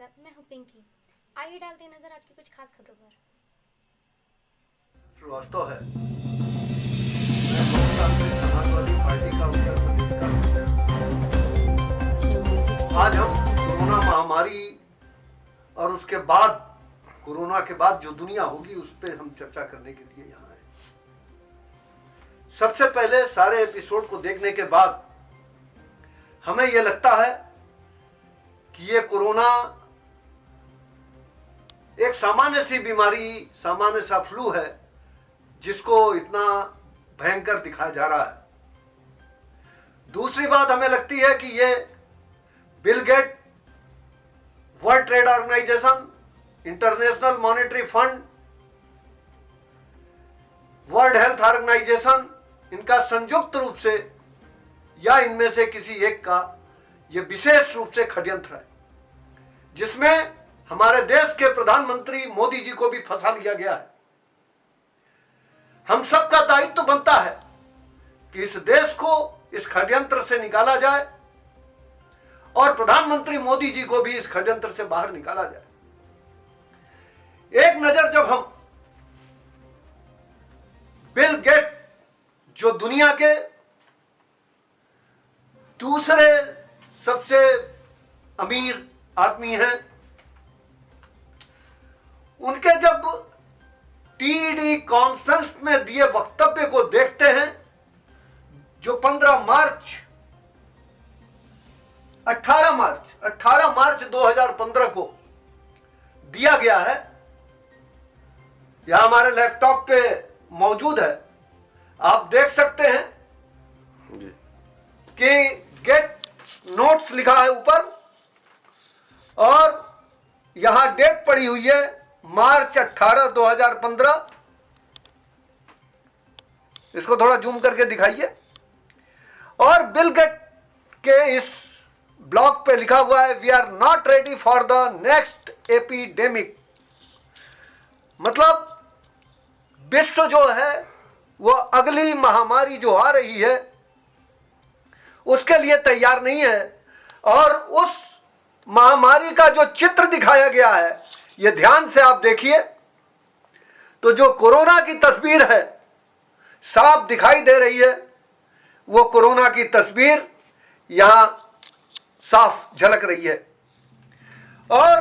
साथ, मैं हूँ पिंकी। आइए डालते हैं नजर आज की कुछ खास खबरों पर। श्रीवास्तव है, मैं लोकतांत्रिक समाजवादी पार्टी का उत्तर प्रदेश का। आज हम कोरोना महामारी और उसके बाद कोरोना के बाद जो दुनिया होगी उस पर हम चर्चा करने के लिए यहाँ आए। सबसे पहले सारे एपिसोड को देखने के बाद हमें यह लगता है कि ये कोरोना एक सामान्य सी बीमारी, सामान्य सा फ्लू है जिसको इतना भयंकर दिखाया जा रहा है। दूसरी बात हमें लगती है कि ये Bill Gate, World Trade Organization, International Monetary Fund, World Health Organization, इनका संयुक्त रूप से या इनमें से किसी एक का ये विशेष रूप से षड्यंत्र है, जिसमें हमारे देश के प्रधानमंत्री मोदी जी को भी फंसा लिया गया है। हम सबका दायित्व बनता है कि इस देश को इस षड्यंत्र से निकाला जाए और प्रधानमंत्री मोदी जी को भी इस षड्यंत्र से बाहर निकाला जाए। एक नजर जब हम बिल गेट, जो दुनिया के दूसरे सबसे अमीर आदमी हैं, उनके जब टीडी कॉन्फ्रेंस में दिए वक्तव्य को देखते हैं, जो 18 मार्च 2015 को दिया गया है, यह हमारे लैपटॉप पे मौजूद है, आप देख सकते हैं कि गेट नोट्स लिखा है ऊपर और यहां डेट पड़ी हुई है मार्च 18, 2015। इसको थोड़ा जूम करके दिखाइए। और बिल गेट के इस ब्लॉग पे लिखा हुआ है, we are not ready for the next epidemic. मतलब विश्व जो है वो अगली महामारी जो आ रही है उसके लिए तैयार नहीं है। और उस महामारी का जो चित्र दिखाया गया है, ये ध्यान से आप देखिए तो जो कोरोना की तस्वीर है साफ दिखाई दे रही है, वो कोरोना की तस्वीर यहां साफ झलक रही है। और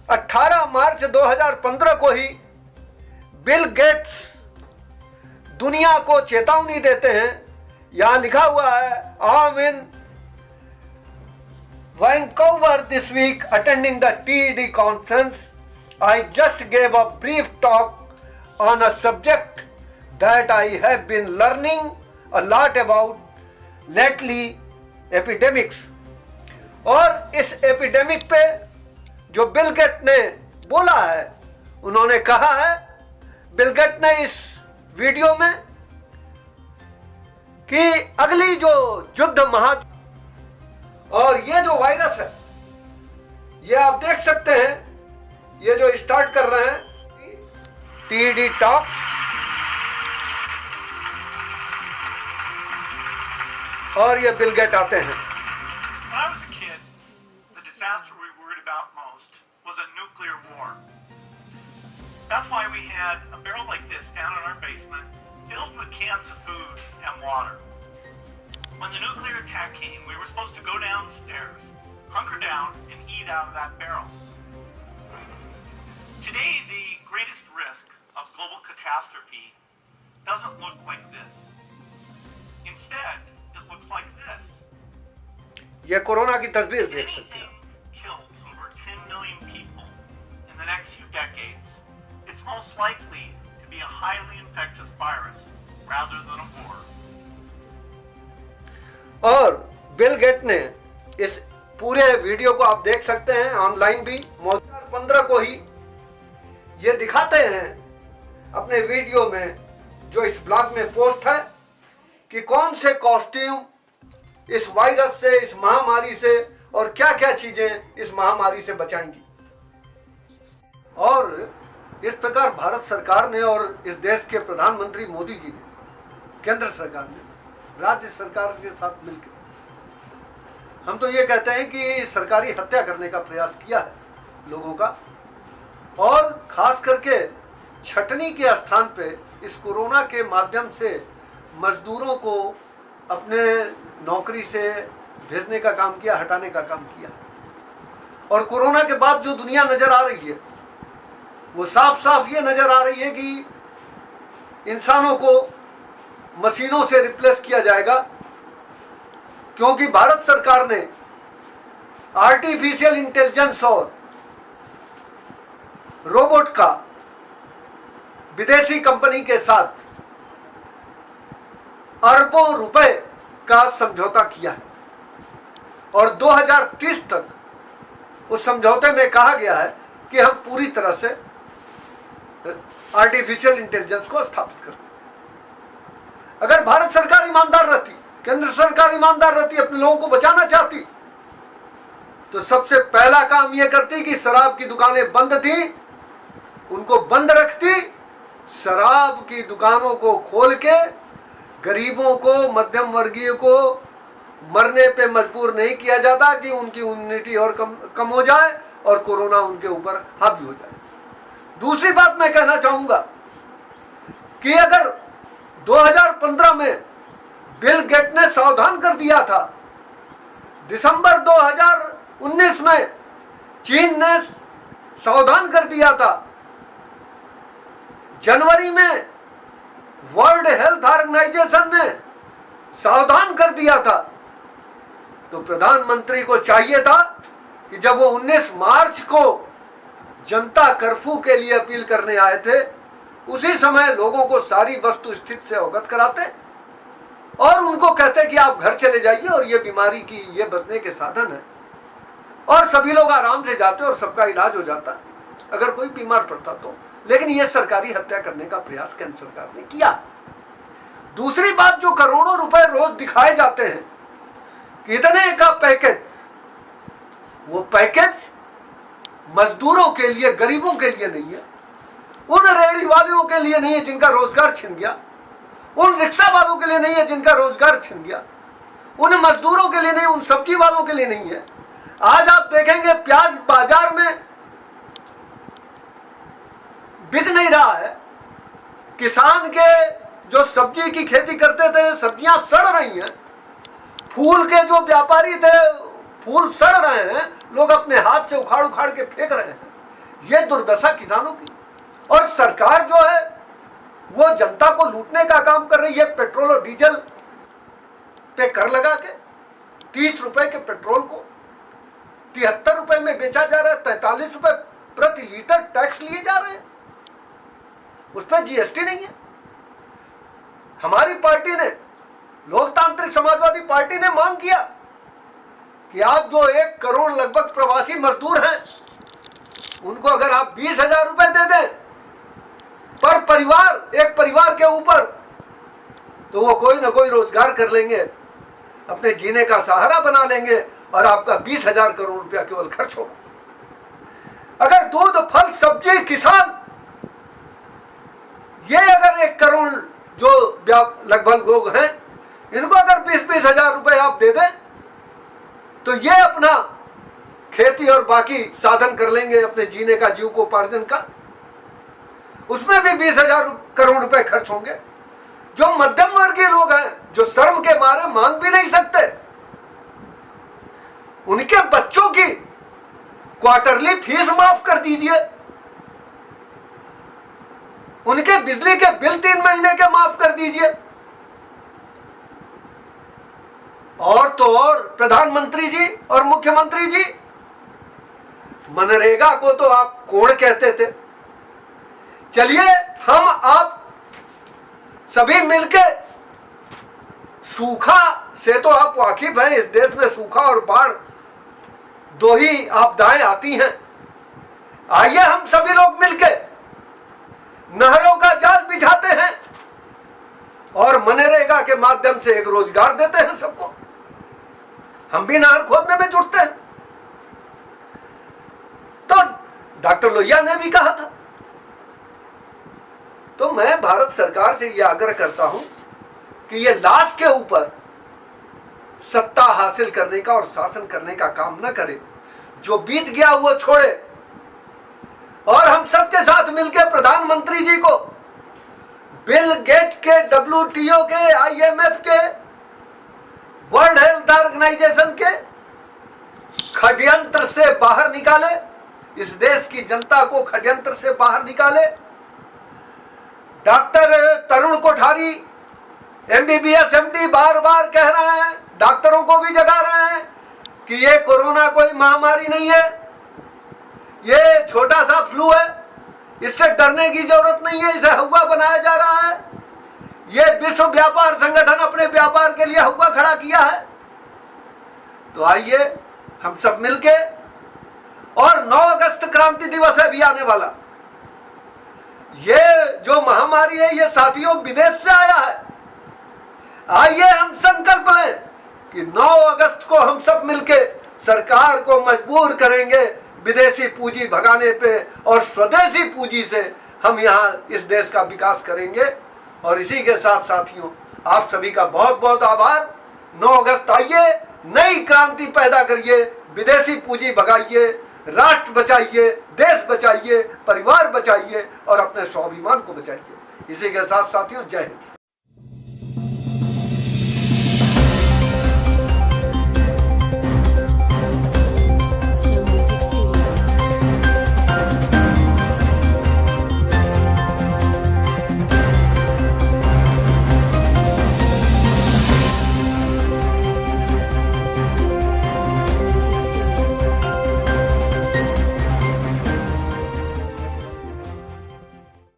18 मार्च 2015 को ही बिल गेट्स दुनिया को चेतावनी देते हैं। यहां लिखा हुआ है, I am in Vancouver this week attending the TED conference. I just gave a brief talk on a subject that I have been learning a lot about lately, epidemics. और इस एपिडेमिक पे जो बिल गेट ने बोला है, उन्होंने कहा है, बिल गेट ने इस वीडियो में, कि अगली जो युद्ध और ये जो वायरस है, ये आप देख सकते हैं, ये जो स्टार्ट कर रहे हैं टीडी टॉक्स, और ये बिल गेट आते हैं। That's why we had a barrel like this down in our basement, filled with cans of food and water. When the nuclear attack came, we were supposed to go downstairs, hunker down, and eat out of that barrel. Today, the greatest risk of global catastrophe doesn't look like this. Instead, it looks like this. ये corona की तस्वीर देख सकते हैं। Kills over 10 million people in the next few decades. It's most likely to be a highly infectious virus rather than a war. और bill gate ने इस पूरे वीडियो को आप देख सकते हैं, ऑनलाइन भी 2015 को ही ये दिखाते हैं अपने वीडियो में, जो इस ब्लॉग में पोस्ट है, कि कौन से कॉस्ट्यूम इस वायरस से, इस महामारी से, और क्या क्या चीजें इस महामारी से बचाएंगी। और इस प्रकार भारत सरकार ने और इस देश के प्रधानमंत्री मोदी जी ने, केंद्र सरकार ने राज्य सरकार के साथ मिलकर हम तो ये कहते हैं कि सरकारी हत्या करने का प्रयास किया है लोगों का, और खास करके छटनी के स्थान पे इस कोरोना के माध्यम से मजदूरों को अपने नौकरी से भेजने का काम किया, हटाने का काम किया। और कोरोना के बाद जो दुनिया नजर आ रही है वो साफ साफ ये नजर आ रही है कि इंसानों को मशीनों से रिप्लेस किया जाएगा, क्योंकि भारत सरकार ने आर्टिफिशियल इंटेलिजेंस और रोबोट का विदेशी कंपनी के साथ अरबों रुपए का समझौता किया है। और 2030 तक उस समझौते में कहा गया है कि हम पूरी तरह से आर्टिफिशियल इंटेलिजेंस को स्थापित करें। अगर भारत सरकार ईमानदार रहती, केंद्र सरकार ईमानदार रहती, अपने लोगों को बचाना चाहती, तो सबसे पहला काम यह करती कि शराब की दुकानें बंद थी उनको बंद रखती, शराब की दुकानों को खोल के गरीबों को, मध्यम वर्गीय को मरने पे मजबूर नहीं किया जाता कि उनकी इम्यूनिटी और कम हो जाए और कोरोना उनके ऊपर हावी हो जाए। दूसरी बात मैं कहना चाहूंगा कि अगर 2015 में बिल गेट ने सावधान कर दिया था, दिसंबर 2019 में चीन ने सावधान कर दिया था, जनवरी में वर्ल्ड हेल्थ ऑर्गेनाइजेशन ने सावधान कर दिया था, तो प्रधानमंत्री को चाहिए था कि जब वो 19 मार्च को जनता कर्फ्यू के लिए अपील करने आए थे, उसी समय लोगों को सारी वस्तु स्थिति से अवगत कराते और उनको कहते कि आप घर चले जाइए और ये बीमारी की ये बचने के साधन है, और सभी लोग आराम से जाते और सबका इलाज हो जाता अगर कोई बीमार पड़ता तो। लेकिन ये सरकारी हत्या करने का प्रयास केंद्र सरकार ने किया। दूसरी बात, जो करोड़ों रुपए रोज दिखाए जाते हैं कि इतने का पैकेज, वो पैकेज मजदूरों के लिए, गरीबों के लिए नहीं है, उन रेहड़ी वालों के लिए नहीं है जिनका रोजगार छिन गया, उन रिक्शा वालों के लिए नहीं है जिनका रोजगार छिन गया, उन मजदूरों के लिए नहीं, उन सब्जी वालों के लिए नहीं है। आज आप देखेंगे प्याज बाजार में बिक नहीं रहा है, किसान के जो सब्जी की खेती करते थे सब्जियां सड़ रही हैं, फूल के जो व्यापारी थे फूल सड़ रहे हैं, लोग अपने हाथ से उखाड़ उखाड़ के फेंक रहे हैं। ये दुर्दशा किसानों की। और सरकार जो है वो जनता को लूटने का काम कर रही है। पेट्रोल और डीजल पे कर लगा के 30 रुपए के पेट्रोल को 73 रुपए में बेचा जा रहा है, 43 रुपए प्रति लीटर टैक्स लिए जा रहे हैं, उस पर जीएसटी नहीं है। हमारी पार्टी ने, लोकतांत्रिक समाजवादी पार्टी ने मांग किया कि आप जो 1 करोड़ लगभग प्रवासी मजदूर हैं उनको अगर आप 20,000 रुपए दे दें पर परिवार, एक परिवार के ऊपर, तो वो कोई ना कोई रोजगार कर लेंगे, अपने जीने का सहारा बना लेंगे और आपका 20,000 करोड़ रुपया केवल खर्च होगा। अगर दूध, फल, सब्जी, किसान, ये अगर 1 करोड़ जो लगभग लोग हैं, इनको अगर 20-20 हजार रुपए आप दे दें तो ये अपना खेती और बाकी साधन कर लेंगे अपने जीने का, जीविकोपार्जन का, उसमें भी 20,000 करोड़ रुपए खर्च होंगे। जो मध्यम वर्गीय लोग हैं, जो शर्म के मारे मांग भी नहीं सकते, उनके बच्चों की क्वार्टरली फीस माफ कर दीजिए, उनके बिजली के बिल 3 महीने के माफ कर दीजिए। और तो और प्रधानमंत्री जी और मुख्यमंत्री जी, मनरेगा को तो आप कोण कहते थे, चलिए हम आप सभी मिलके, सूखा से तो आप वाकिफ हैं, इस देश में सूखा और बाढ़ 2 ही आपदाएं आती हैं, आइए हम सभी लोग मिलके नहरों का जाल बिछाते हैं और मनरेगा के माध्यम से एक रोजगार देते हैं सबको। हम भी नहर खोदने में जुटते हैं। तो डॉक्टर लोहिया ने भी कहा था। तो मैं भारत सरकार से यह आग्रह करता हूं कि यह लाश के ऊपर सत्ता हासिल करने का और शासन करने का काम न करे, जो बीत गया वो छोड़े और हम सबके साथ मिलकर प्रधानमंत्री जी को बिल गेट के, WTO के, IMF के, वर्ल्ड हेल्थ ऑर्गेनाइजेशन के षड्यंत्र से बाहर निकाले, इस देश की जनता को षड्यंत्र से बाहर निकाले। डॉक्टर तरुण कोठारी MBBS MD बार बार कह रहे हैं, डॉक्टरों को भी जगा रहे हैं कि ये कोरोना कोई महामारी नहीं है, ये छोटा सा फ्लू है, इससे डरने की जरूरत नहीं है, इसे हुआ बनाया जा रहा है। ये विश्व व्यापार संगठन अपने व्यापार के लिए हुआ खड़ा किया है। तो आइए हम सब मिलके, और 9 अगस्त क्रांति दिवस है भी आने वाला, ये जो महामारी है ये साथियों विदेश से आया है। आइए हम संकल्प लें कि 9 अगस्त को हम सब मिलके सरकार को मजबूर करेंगे विदेशी पूंजी भगाने पे, और स्वदेशी पूंजी से हम यहाँ इस देश का विकास करेंगे। और इसी के साथ साथियों, आप सभी का बहुत बहुत आभार। 9 अगस्त आइए, नई क्रांति पैदा करिए, विदेशी पूंजी भगाइए, राष्ट्र बचाइए, देश बचाइए, परिवार बचाइए और अपने स्वाभिमान को बचाइए। इसी के साथ साथियों, जय हिंद।